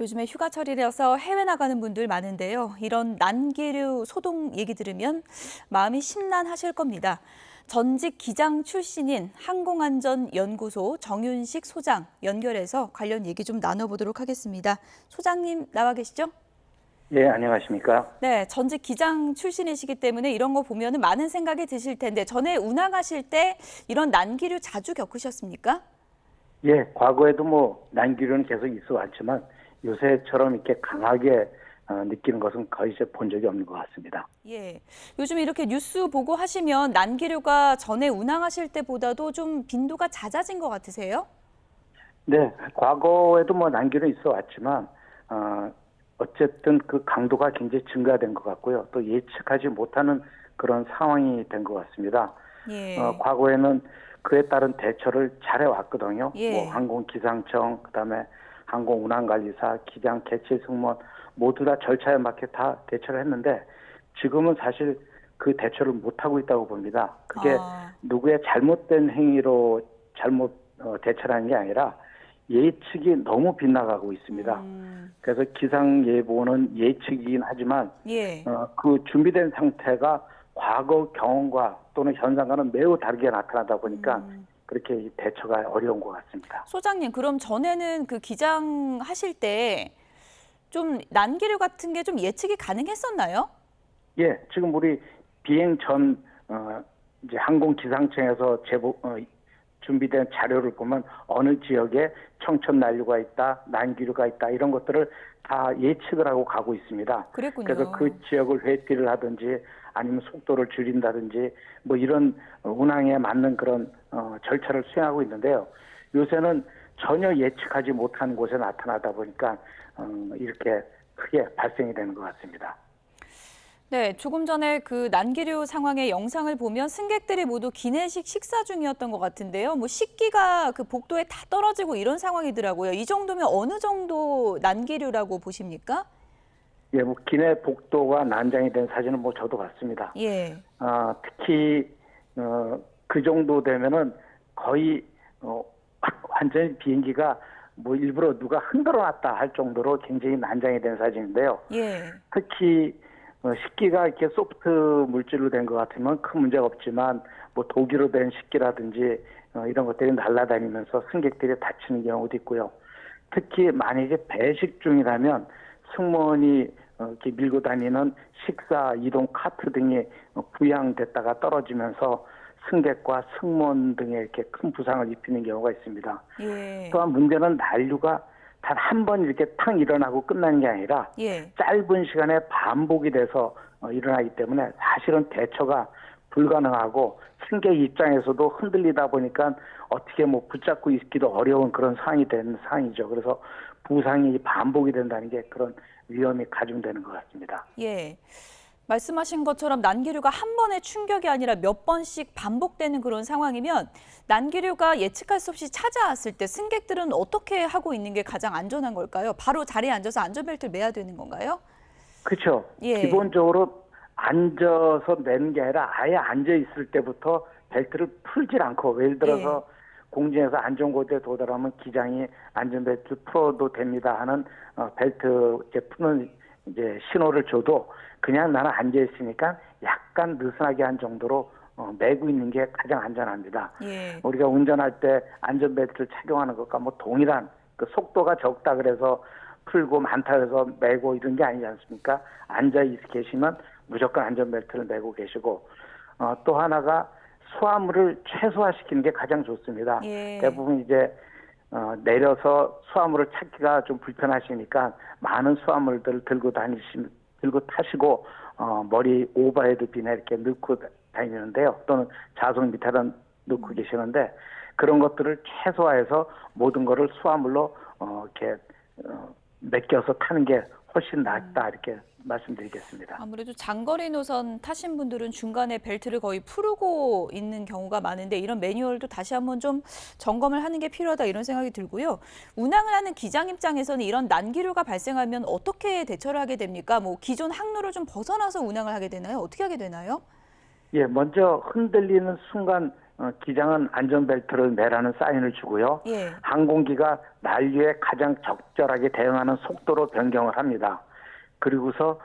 요즘에 휴가철이라서 해외 나가는 분들 많은데요. 이런 난기류 소동 얘기 들으면 마음이 심란하실 겁니다. 전직 기장 출신인 항공안전연구소 정윤식 소장 연결해서 관련 얘기 좀 나눠보도록 하겠습니다. 소장님 나와 계시죠? 예, 안녕하십니까? 네, 전직 기장 출신이시기 때문에 이런 거 보면 많은 생각이 드실 텐데 전에 운항하실 때 이런 난기류 자주 겪으셨습니까? 예, 과거에도 난기류는 계속 있어 왔지만 요새처럼 이렇게 강하게 느끼는 것은 거의 이제 본 적이 없는 것 같습니다. 예, 요즘 이렇게 뉴스 보고 하시면 난기류가 전에 운항하실 때보다도 좀 빈도가 잦아진 것 같으세요? 네, 과거에도 난기류는 있어 왔지만 어쨌든 그 강도가 굉장히 증가된 것 같고요. 또 예측하지 못하는 그런 상황이 된 것 같습니다. 예, 과거에는 그에 따른 대처를 잘해 왔거든요. 예. 항공기상청, 그다음에 항공운항관리사, 기장, 개체 승무원 모두 다 절차에 맞게 다 대처를 했는데 지금은 사실 그 대처를 못 하고 있다고 봅니다. 그게 아, 누구의 잘못된 행위로 잘못 대처라는 게 아니라 예측이 너무 빗나가고 있습니다. 그래서 기상예보는 예측이긴 하지만 예. 그 준비된 상태가 과거 경험과 또는 현상과는 매우 다르게 나타나다 보니까 그렇게 대처가 어려운 것 같습니다. 소장님, 그럼 전에는 그 기장 하실 때 좀 난기류 같은 게 좀 예측이 가능했었나요? 예, 지금 우리 비행 전 이제 항공기상청에서 준비된 자료를 보면 어느 지역에 청천 난류가 있다, 난기류가 있다 이런 것들을 다 예측을 하고 가고 있습니다. 그랬군요. 그래서 그 지역을 회피를 하든지 아니면 속도를 줄인다든지 이런 운항에 맞는 그런 절차를 수행하고 있는데요. 요새는 전혀 예측하지 못한 곳에 나타나다 보니까 이렇게 크게 발생이 되는 것 같습니다. 네, 조금 전에 그 난기류 상황의 영상을 보면 승객들이 모두 기내식 식사 중이었던 것 같은데요. 식기가 그 복도에 다 떨어지고 이런 상황이더라고요. 이 정도면 어느 정도 난기류라고 보십니까? 예, 기내 복도가 난장이 된 사진은 저도 봤습니다. 예. 특히 그 정도 되면은 거의 완전히 비행기가 일부러 누가 흔들어 놨다 할 정도로 굉장히 난장이 된 사진인데요. 예. 특히 식기가 이렇게 소프트 물질로 된 것 같으면 큰 문제가 없지만 독이로 된 식기라든지 이런 것들이 날아다니면서 승객들이 다치는 경우도 있고요. 특히 만약에 배식 중이라면 승무원이 이렇게 밀고 다니는 식사 이동 카트 등이 부양됐다가 떨어지면서 승객과 승무원 등에 이렇게 큰 부상을 입히는 경우가 있습니다. 예. 또한 문제는 난류가 단 한 번 이렇게 탕 일어나고 끝나는 게 아니라 예. 짧은 시간에 반복이 돼서 일어나기 때문에 사실은 대처가 불가능하고 승객 입장에서도 흔들리다 보니까 어떻게 붙잡고 있기도 어려운 그런 상황이 된 상황이죠. 그래서 부상이 반복이 된다는 게 그런 위험이 가중되는 것 같습니다. 예. 말씀하신 것처럼 난기류가 한 번의 충격이 아니라 몇 번씩 반복되는 그런 상황이면 난기류가 예측할 수 없이 찾아왔을 때 승객들은 어떻게 하고 있는 게 가장 안전한 걸까요? 바로 자리에 앉아서 안전벨트를 매야 되는 건가요? 그렇죠. 예. 기본적으로 앉아서 매는 게 아니라 아예 앉아 있을 때부터 벨트를 풀질 않고 예를 들어서 공중에서 안전고도에 도달하면 기장이 안전벨트 풀어도 됩니다 하는 벨트 이제 푸는 이제 신호를 줘도 그냥 나는 앉아 있으니까 약간 느슨하게 한 정도로 매고 있는 게 가장 안전합니다. 예. 우리가 운전할 때 안전벨트를 착용하는 것과 동일한 그 속도가 적다 그래서 풀고 많다 그래서 매고 이런 게 아니지 않습니까? 앉아 계시면 무조건 안전벨트를 매고 계시고 또 하나가 수화물을 최소화시키는 게 가장 좋습니다. 예. 대부분 이제 내려서 수화물을 찾기가 좀 불편하시니까 많은 수화물들을 들고 타시고 머리 오버헤드 빈에 이렇게 넣고 다니는데요. 또는 좌석 밑에다 넣고 계시는데 그런 것들을 최소화해서 모든 것을 수화물로 이렇게 맡겨서 타는 게 훨씬 낫다 이렇게 말씀드리겠습니다. 아무래도 장거리 노선 타신 분들은 중간에 벨트를 거의 풀고 있는 경우가 많은데 이런 매뉴얼도 다시 한번 좀 점검을 하는 게 필요하다 이런 생각이 들고요. 운항을 하는 기장 입장에서는 이런 난기류가 발생하면 어떻게 대처를 하게 됩니까? 기존 항로를 좀 벗어나서 운항을 하게 되나요? 어떻게 하게 되나요? 예, 먼저 흔들리는 순간 기장은 안전벨트를 매라는 사인을 주고요. 예. 항공기가 난류에 가장 적절하게 대응하는 속도로 변경을 합니다. 그리고서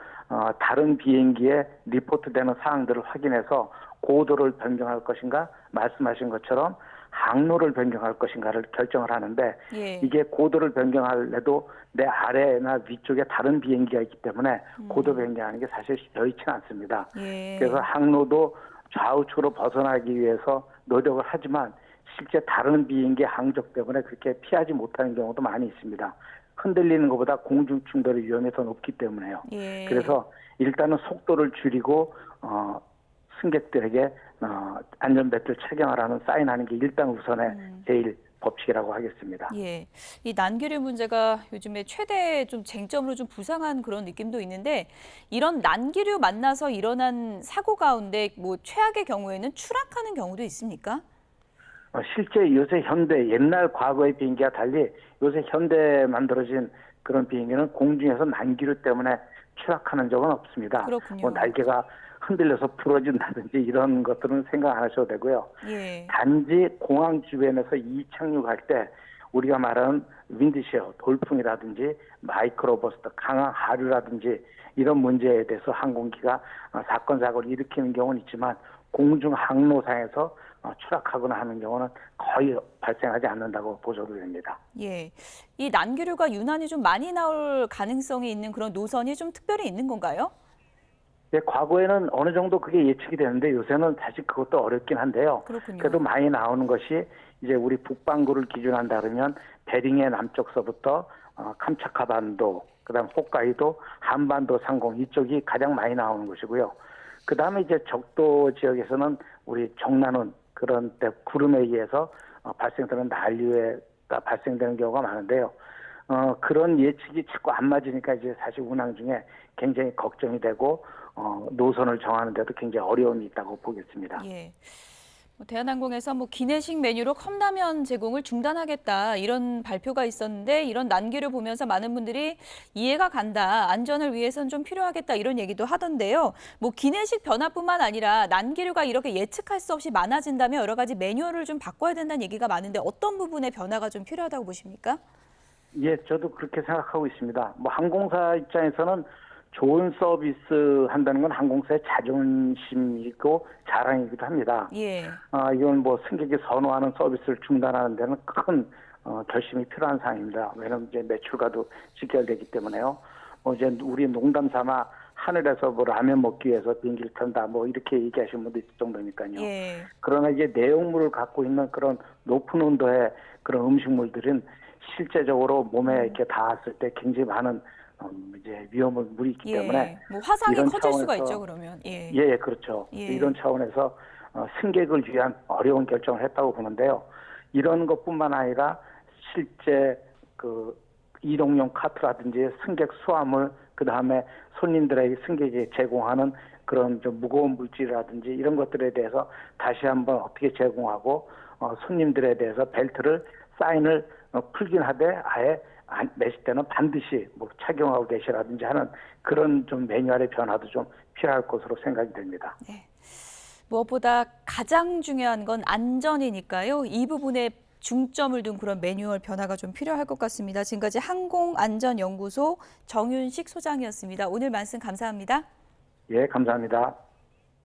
다른 비행기에 리포트되는 사항들을 확인해서 고도를 변경할 것인가 말씀하신 것처럼 항로를 변경할 것인가를 결정을 하는데 예. 이게 고도를 변경할래도 내 아래나 위쪽에 다른 비행기가 있기 때문에 고도 변경하는 게 사실 여의치 않습니다. 예. 그래서 항로도 좌우측으로 벗어나기 위해서 노력을 하지만 실제 다른 비행기 항적 때문에 그렇게 피하지 못하는 경우도 많이 있습니다. 흔들리는 것보다 공중 충돌의 위험이 더 높기 때문에요. 예. 그래서 일단은 속도를 줄이고 승객들에게 안전벨트를 착용하라는 사인하는 게 일단 우선의 제일 법칙이라고 하겠습니다. 예. 이 난기류 문제가 요즘에 최대 좀 쟁점으로 좀 부상한 그런 느낌도 있는데 이런 난기류 만나서 일어난 사고 가운데 뭐 최악의 경우에는 추락하는 경우도 있습니까? 실제 요새 현대 옛날 과거의 비행기와 달리 요새 현대 만들어진 그런 비행기는 공중에서 난기류 때문에 추락하는 적은 없습니다. 그렇군요. 뭐 날개가 흔들려서 부러진다든지 이런 것들은 생각 안 하셔도 되고요. 예. 단지 공항 주변에서 이착륙할 때 우리가 말하는 윈드시어, 돌풍이라든지 마이크로버스트, 강한 하류라든지 이런 문제에 대해서 항공기가 사건 사고를 일으키는 경우는 있지만 공중 항로상에서 추락하거나 하는 경우는 거의 발생하지 않는다고 보셔도 됩니다. 예. 이 난기류가 유난히 좀 많이 나올 가능성이 있는 그런 노선이 좀 특별히 있는 건가요? 네, 과거에는 어느 정도 그게 예측이 되는데 요새는 사실 그것도 어렵긴 한데요. 그렇군요. 그래도 많이 나오는 것이 이제 우리 북반구를 기준한다 그러면 베링의 남쪽서부터 캄차카 반도, 그다음 홋카이도, 한반도 상공 이쪽이 가장 많이 나오는 것이고요. 그다음에 이제 적도 지역에서는 우리 정나는 그런 때 구름에 의해서 발생되는 난류가 발생되는 경우가 많은데요. 그런 예측이 자꾸 안 맞으니까 이제 사실 운항 중에 굉장히 걱정이 되고 노선을 정하는 데도 굉장히 어려움이 있다고 보겠습니다. 예. 대한항공에서 뭐 기내식 메뉴로 컵라면 제공을 중단하겠다 이런 발표가 있었는데 이런 난기류 보면서 많은 분들이 이해가 간다. 안전을 위해서는 좀 필요하겠다 이런 얘기도 하던데요. 뭐 기내식 변화뿐만 아니라 난기류가 이렇게 예측할 수 없이 많아진다면 여러 가지 매뉴얼을 좀 바꿔야 된다는 얘기가 많은데 어떤 부분의 변화가 좀 필요하다고 보십니까? 예, 저도 그렇게 생각하고 있습니다. 뭐 항공사 입장에서는 좋은 서비스 한다는 건 항공사의 자존심이고 자랑이기도 합니다. 예. 이건 뭐 승객이 선호하는 서비스를 중단하는 데는 큰 결심이 필요한 사항입니다. 왜냐하면 이제 매출과도 직결되기 때문에요. 이제 우리 농담 삼아 하늘에서 뭐 라면 먹기 위해서 비행기를 탄다 뭐 이렇게 얘기하시는 분도 있을 정도니까요. 예. 그러나 이제 내용물을 갖고 있는 그런 높은 온도의 그런 음식물들은 실제적으로 몸에 이렇게 닿았을 때 굉장히 많은 이제 위험한 물이 있기 때문에 뭐 화상이 이런 커질 수가 차원에서, 있죠, 그러면. 예. 예, 그렇죠. 예. 이런 차원에서 승객을 위한 어려운 결정을 했다고 보는데요. 이런 것뿐만 아니라 실제 그 이동용 카트라든지 승객 수화물 그다음에 손님들에게 승객이 제공하는 그런 좀 무거운 물질이라든지 이런 것들에 대해서 다시 한번 어떻게 제공하고 손님들에 대해서 벨트를 사인을 풀긴 하되 아예 매실 때는 반드시 뭐 착용하고 계시라든지 하는 그런 좀 매뉴얼의 변화도 좀 필요할 것으로 생각이 됩니다. 네. 무엇보다 가장 중요한 건 안전이니까요. 이 부분에 중점을 둔 그런 매뉴얼 변화가 좀 필요할 것 같습니다. 지금까지 항공안전연구소 정윤식 소장이었습니다. 오늘 말씀 감사합니다. 예, 감사합니다.